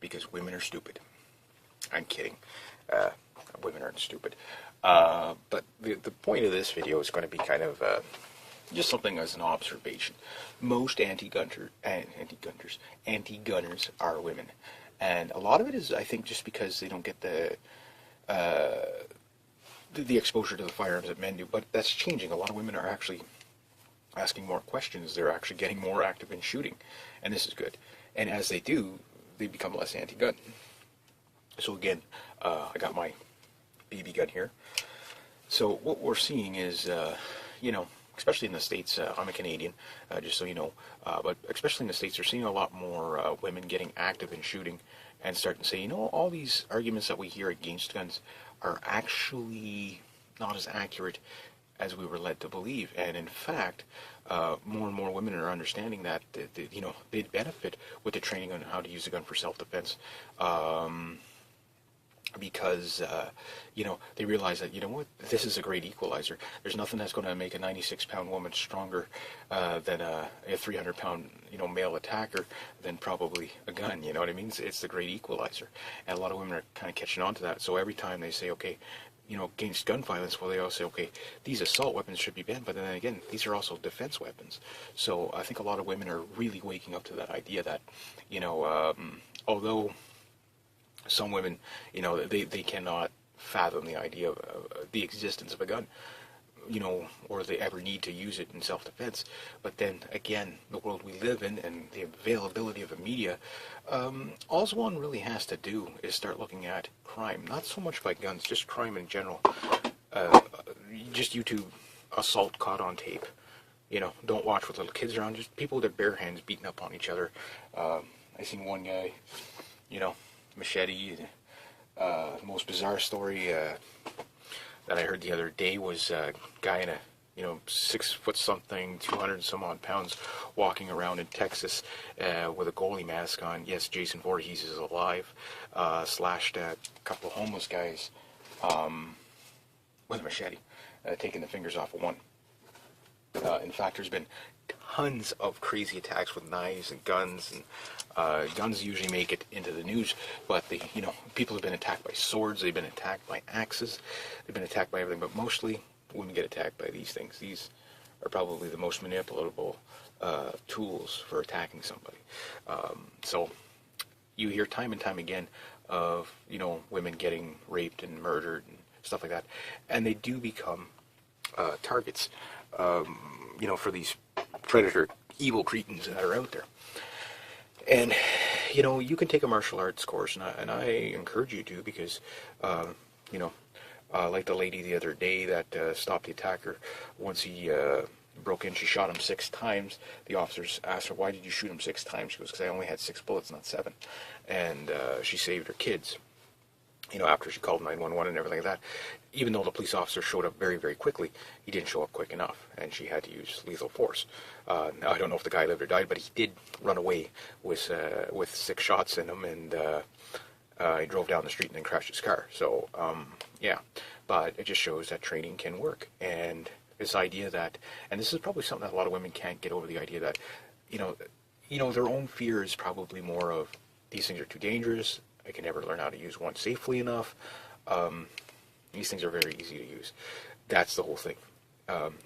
because women are stupid. I'm kidding. Women aren't stupid. But the point of this video is going to be kind of just something as an observation. Most anti-gunners are women. And a lot of it is, I think, just because they don't get the exposure to the firearms that men do. But that's changing. A lot of women are actually asking more questions. They're actually getting more active in shooting. And this is good. And as they do, they become less anti-gun. So again, I got my BB gun here. So what we're seeing is, especially in the States, I'm a Canadian, just so you know, but especially in the States, they're seeing a lot more women getting active in shooting and starting to say, all these arguments that we hear against guns are actually not as accurate as we were led to believe. And in fact, more and more women are understanding that, they'd benefit with the training on how to use a gun for self-defense. Because, they realize that, this is a great equalizer. There's nothing that's going to make a 96-pound woman stronger than a 300-pound, male attacker than probably a gun, you know what I mean? It's the great equalizer. And a lot of women are kind of catching on to that. So every time they say, okay, against gun violence, well, they all say, okay, these assault weapons should be banned, but then again, these are also defense weapons. So I think a lot of women are really waking up to that idea that, although some women, they cannot fathom the idea of the existence of a gun, or they ever need to use it in self-defense. But then again, the world we live in and the availability of the media, all one really has to do is start looking at crime, not so much by guns, just crime in general. Just YouTube assault caught on tape. Don't watch with little kids around, just people with their bare hands beating up on each other. I seen one guy, machete. The most bizarre story that I heard the other day was a guy in a 6 foot something, 200 and some odd pounds, walking around in Texas with a goalie mask on. Yes, Jason Voorhees is alive. Slashed a couple of homeless guys with a machete, taking the fingers off of one. In fact, there's been tons of crazy attacks with knives and guns, and guns usually make it into the news, but people have been attacked by swords, they've been attacked by axes, they've been attacked by everything, but mostly women get attacked by these things. These are probably the most manipulatable tools for attacking somebody. So you hear time and time again of, women getting raped and murdered and stuff like that, and they do become targets, for these predator evil cretins that are out there. And you can take a martial arts course, and I encourage you to, because like the lady the other day that stopped the attacker once he broke in. She shot him 6 times. The officers asked her, why did you shoot him 6 times? She goes, because I only had 6 bullets, not 7. And she saved her kids, after she called 911 and everything like that. Even though the police officer showed up very, very quickly, he didn't show up quick enough, and she had to use lethal force. Now, I don't know if the guy lived or died, but he did run away with 6 shots in him, and he drove down the street and then crashed his car. So, yeah, but it just shows that training can work. And this idea that, and this is probably something that a lot of women can't get over, the idea that, their own fear is probably more of, these things are too dangerous, I can never learn how to use one safely enough. These things are very easy to use. That's the whole thing.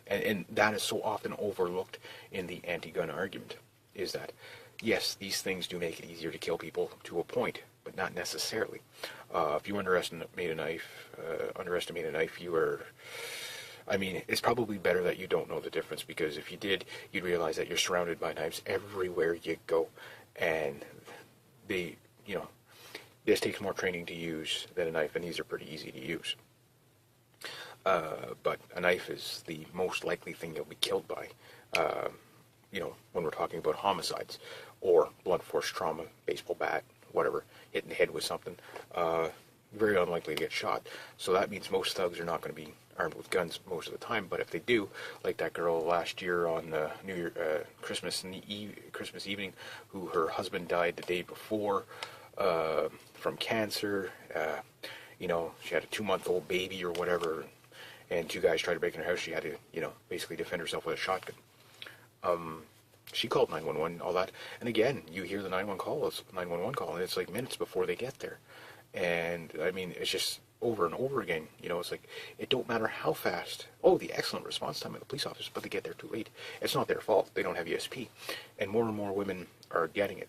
And that is so often overlooked in the anti-gun argument, is that, yes, these things do make it easier to kill people to a point, but not necessarily. If you underestimate a knife, it's probably better that you don't know the difference, because if you did, you'd realize that you're surrounded by knives everywhere you go, and this takes more training to use than a knife, and these are pretty easy to use. But a knife is the most likely thing you'll be killed by, when we're talking about homicides, or blunt force trauma, baseball bat, whatever, hitting the head with something, very unlikely to get shot. So that means most thugs are not going to be armed with guns most of the time, but if they do, like that girl last year on Christmas evening, who her husband died the day before, from cancer. She had a 2-month-old baby or whatever, and 2 guys tried to break in her house. She had to, basically defend herself with a shotgun. She called 911, all that. And again, you hear the 911 call, and it's like minutes before they get there. And I mean, it's just over and over again. You know, it's like, it don't matter how fast. Oh, the excellent response time of the police officers, but they get there too late. It's not their fault. They don't have ESP. And more women are getting it.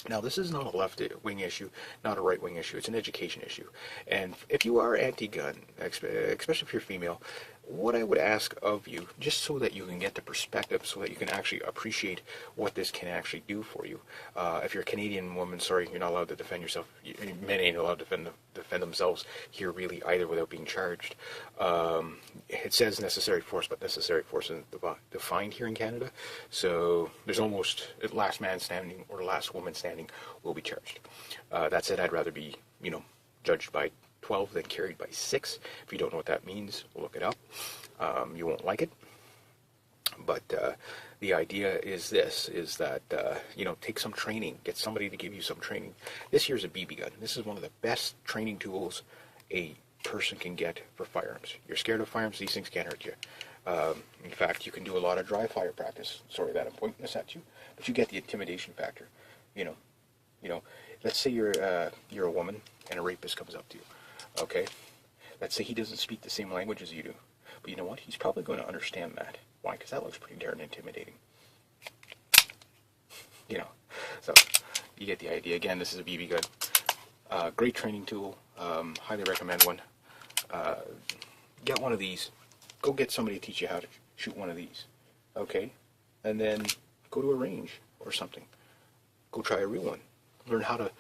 Now, this is not a left-wing issue, not a right-wing issue. It's an education issue. And if you are anti-gun, especially if you're female, what I would ask of you, just so that you can get the perspective, so that you can actually appreciate what this can actually do for you. If you're a Canadian woman, sorry, you're not allowed to defend yourself. Men ain't allowed to defend themselves here really either without being charged. It says necessary force, but necessary force isn't defined here in Canada. So there's almost last man standing or last woman standing will be charged. That said, I'd rather be, judged by 12 than carried by 6. If you don't know what that means, look it up. You won't like it. But the idea is this, is that, take some training. Get somebody to give you some training. This here's a BB gun. This is one of the best training tools a person can get for firearms. You're scared of firearms, these things can't hurt you. In fact, you can do a lot of dry fire practice. Sorry that I'm pointing this at you, but you get the intimidation factor. Let's say you're a woman and a rapist comes up to you. Okay, let's say he doesn't speak the same language as you do, but you know what? He's probably going to understand that. Why? Because that looks pretty darn intimidating. So you get the idea. Again, this is a BB gun. Great training tool. Highly recommend one. Get one of these. Go get somebody to teach you how to shoot one of these. Okay, and then go to a range or something. Go try a real one. Learn how to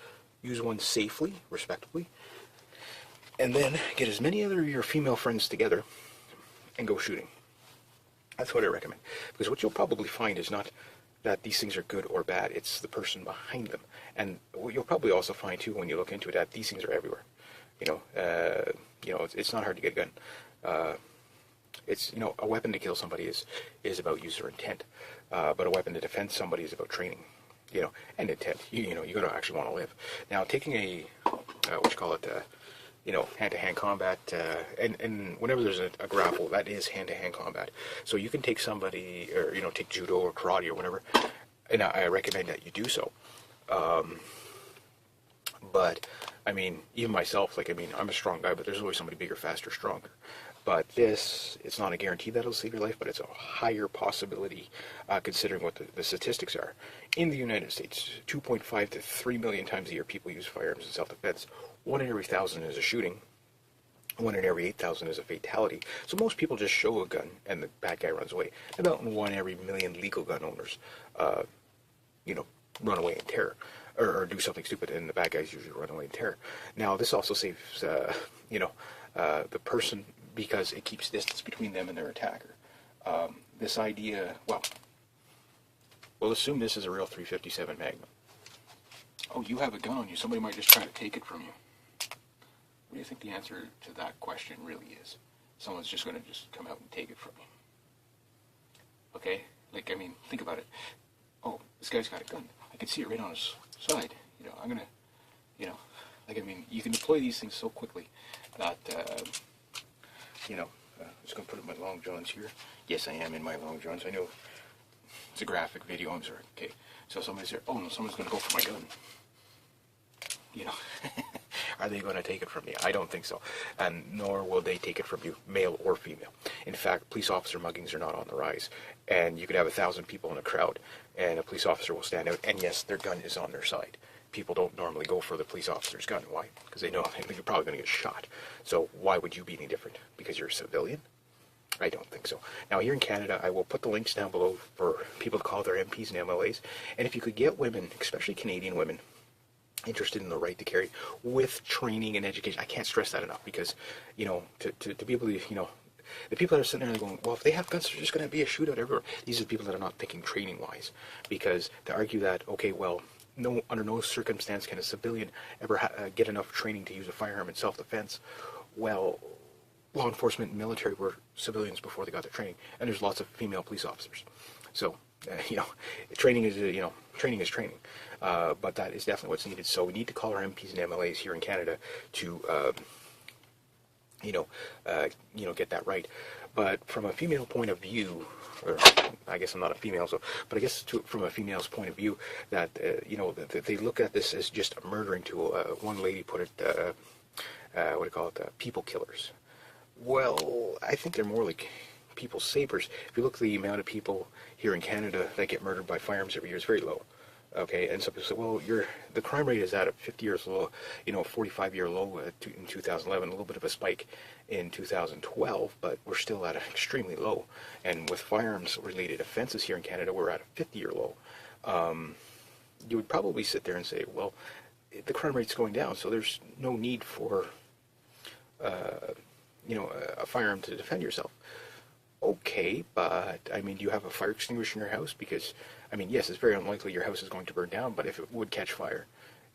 use one safely, respectably. And then get as many other of your female friends together and go shooting. That's what I recommend. Because what you'll probably find is not that these things are good or bad. It's the person behind them. And what you'll probably also find, too, when you look into it, that these things are everywhere. It's not hard to get a gun. A weapon to kill somebody is about user intent. But a weapon to defend somebody is about training. And intent. You got to actually want to live. Now, taking hand-to-hand combat, and whenever there's a grapple, that is hand-to-hand combat. So you can take somebody, or, take judo or karate or whatever, and I recommend that you do so. But, even myself, I'm a strong guy, but there's always somebody bigger, faster, stronger. But it's not a guarantee that it'll save your life, but it's a higher possibility, considering what the statistics are. In the United States, 2.5 to 3 million times a year people use firearms in self-defense. 1 in every 1,000 is a shooting. 1 in every 8,000 is a fatality. So most people just show a gun and the bad guy runs away. About 1 every million legal gun owners, run away in terror. Or do something stupid, and the bad guys usually run away in terror. Now, this also saves, the person, because it keeps distance between them and their attacker. This idea, we'll assume this is a real .357 Magnum. Oh, you have a gun on you. Somebody might just try to take it from you. What do you think the answer to that question really is? Someone's just going to just come out and take it from you. Okay? Think about it. Oh, this guy's got a gun. I can see it right on his side. I'm going to, you can deploy these things so quickly that, I'm just going to put in my long johns here. Yes, I am in my long johns. I know it's a graphic video. I'm sorry. Okay. So somebody's there. Oh, no, someone's going to go for my gun. Are they going to take it from me? I don't think so. And nor will they take it from you, male or female. In fact, police officer muggings are not on the rise. And you could have 1,000 people in a crowd, and a police officer will stand out, and yes, their gun is on their side. People don't normally go for the police officer's gun. Why? Because they know you're probably going to get shot. So why would you be any different? Because you're a civilian? I don't think so. Now, here in Canada, I will put the links down below for people to call their MPs and MLAs. And if you could get women, especially Canadian women, interested in the right to carry with training and education. I can't stress that enough because, to be able to, the people that are sitting there going, well, if they have guns, there's just going to be a shootout everywhere. These are the people that are not thinking training-wise. Because to argue that, okay, well, under no circumstance can a civilian ever get enough training to use a firearm in self-defense. Well, law enforcement and military were civilians before they got their training. And there's lots of female police officers. So, training is training. But that is definitely what's needed. So we need to call our MPs and MLAs here in Canada to, get that right. But from a female point of view, or I guess I'm not a female, so, but I guess from a female's point of view, that, they look at this as just a murdering tool. One lady put it, what do you call it, people killers. Well, I think they're more like people savers. If you look at the amount of people here in Canada that get murdered by firearms every year, it's very low. Okay, and some people say, well, the crime rate is at a 50 years low, 45-year low in 2011, a little bit of a spike in 2012, but we're still at an extremely low. And with firearms-related offenses here in Canada, we're at a 50-year low. You would probably sit there and say, well, the crime rate's going down, so there's no need for, a firearm to defend yourself. Okay, but, I mean, do you have a fire extinguisher in your house? Because, I mean, yes, it's very unlikely your house is going to burn down, but if it would catch fire,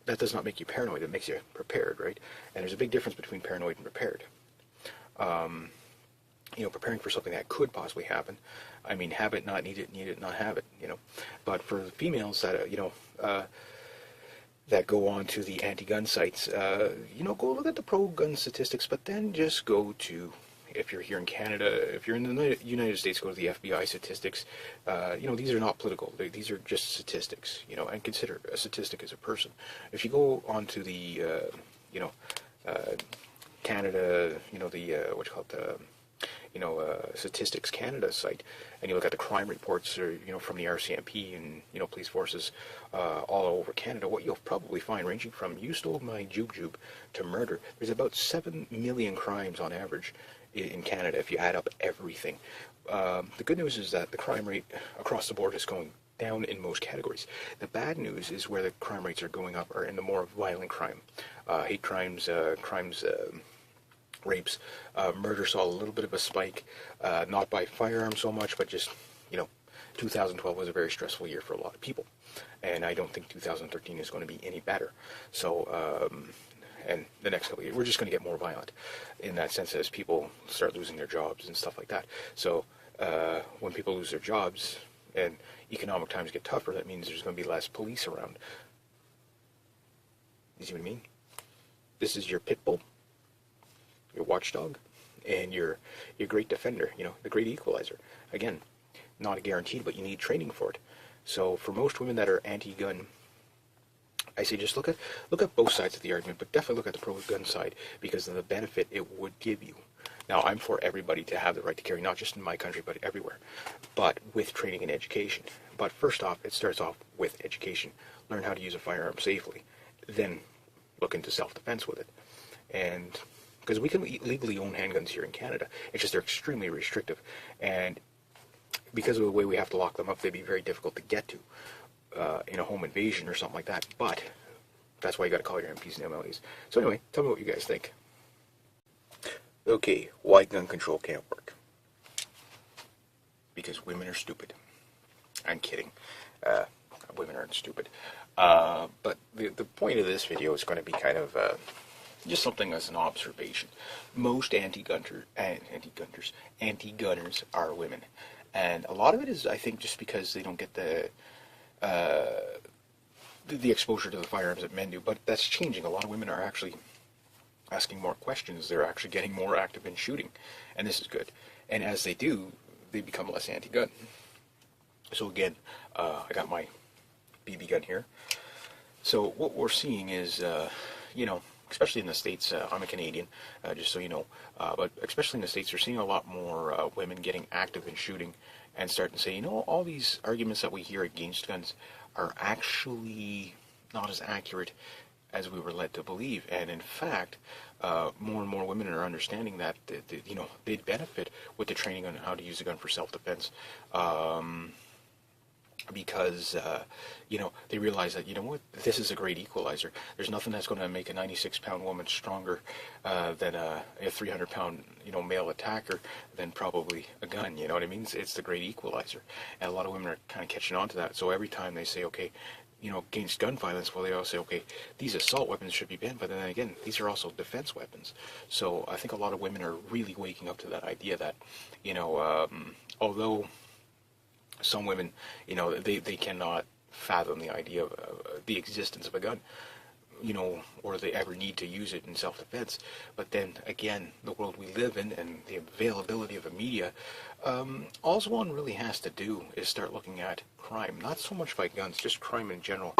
that does not make you paranoid. It makes you prepared, right? And there's a big difference between paranoid and prepared. Preparing for something that could possibly happen. I mean, have it, not need it, not have it, But for the females that, that go on to the anti-gun sites, go look at the pro-gun statistics, but then just go to, if you're here in Canada, if you're in the United States, go to the FBI statistics. These are not political. These are just statistics, and consider a statistic as a person. If you go on to the, Canada, Statistics Canada site, and you look at the crime reports, or, from the RCMP and, police forces all over Canada, what you'll probably find, ranging from "you stole my jube" to murder, there's about 7 million crimes on average in Canada if you add up everything. The good news is that the crime rate across the board is going down in most categories. The bad news is where the crime rates are going up are in the more violent crime. Hate crimes, rapes, murder saw a little bit of a spike, not by firearms so much, but just, 2012 was a very stressful year for a lot of people. And I don't think 2013 is going to be any better. So, and the next couple of years, we're just going to get more violent in that sense as people start losing their jobs and stuff like that. So, when people lose their jobs and economic times get tougher, that means there's going to be less police around. You see what I mean? This is your pit bull, your watchdog, and your great defender, the great equalizer. Again, not a guaranteed, but you need training for it. So for most women that are anti-gun, I say just look at both sides of the argument, but definitely look at the pro-gun side because of the benefit it would give you. Now, I'm for everybody to have the right to carry, not just in my country, but everywhere, but with training and education. But first off, it starts off with education. Learn how to use a firearm safely. Then look into self-defense with it. And because we can legally own handguns here in Canada, it's just they're extremely restrictive. And because of the way we have to lock them up, they'd be very difficult to get to in a home invasion or something like that. But that's why you got to call your MPs and MLAs. So anyway, tell me what you guys think. Okay, why gun control can't work? Because women are stupid. I'm kidding. Women aren't stupid. But the point of this video is going to be kind of just something as an observation. Most anti-gunners are women. And a lot of it is, I think, just because they don't get the exposure to the firearms that men do. But that's changing. A lot of women are actually asking more questions. They're actually getting more active in shooting. And this is good. And as they do, they become less anti-gun. So again, I got my BB gun here. So what we're seeing is, especially in the States, I'm a Canadian, just so you know, but especially in the States, we're seeing a lot more women getting active in shooting and starting to say, all these arguments that we hear against guns are actually not as accurate as we were led to believe. And in fact, more and more women are understanding that, they'd benefit with the training on how to use a gun for self-defense. Because, they realize that, this is a great equalizer. There's nothing that's going to make a 96-pound woman stronger than a 300-pound, male attacker than probably a gun, you know what I mean? It's the great equalizer. And a lot of women are kind of catching on to that. So every time they say, okay, against gun violence, well, they all say, okay, these assault weapons should be banned, but then again, these are also defense weapons. So I think a lot of women are really waking up to that idea that, although some women, they cannot fathom the idea of the existence of a gun. or they ever need to use it in self-defense. But then again, the world we live in and the availability of the media, all one really has to do is start looking at crime, not so much by guns, just crime in general.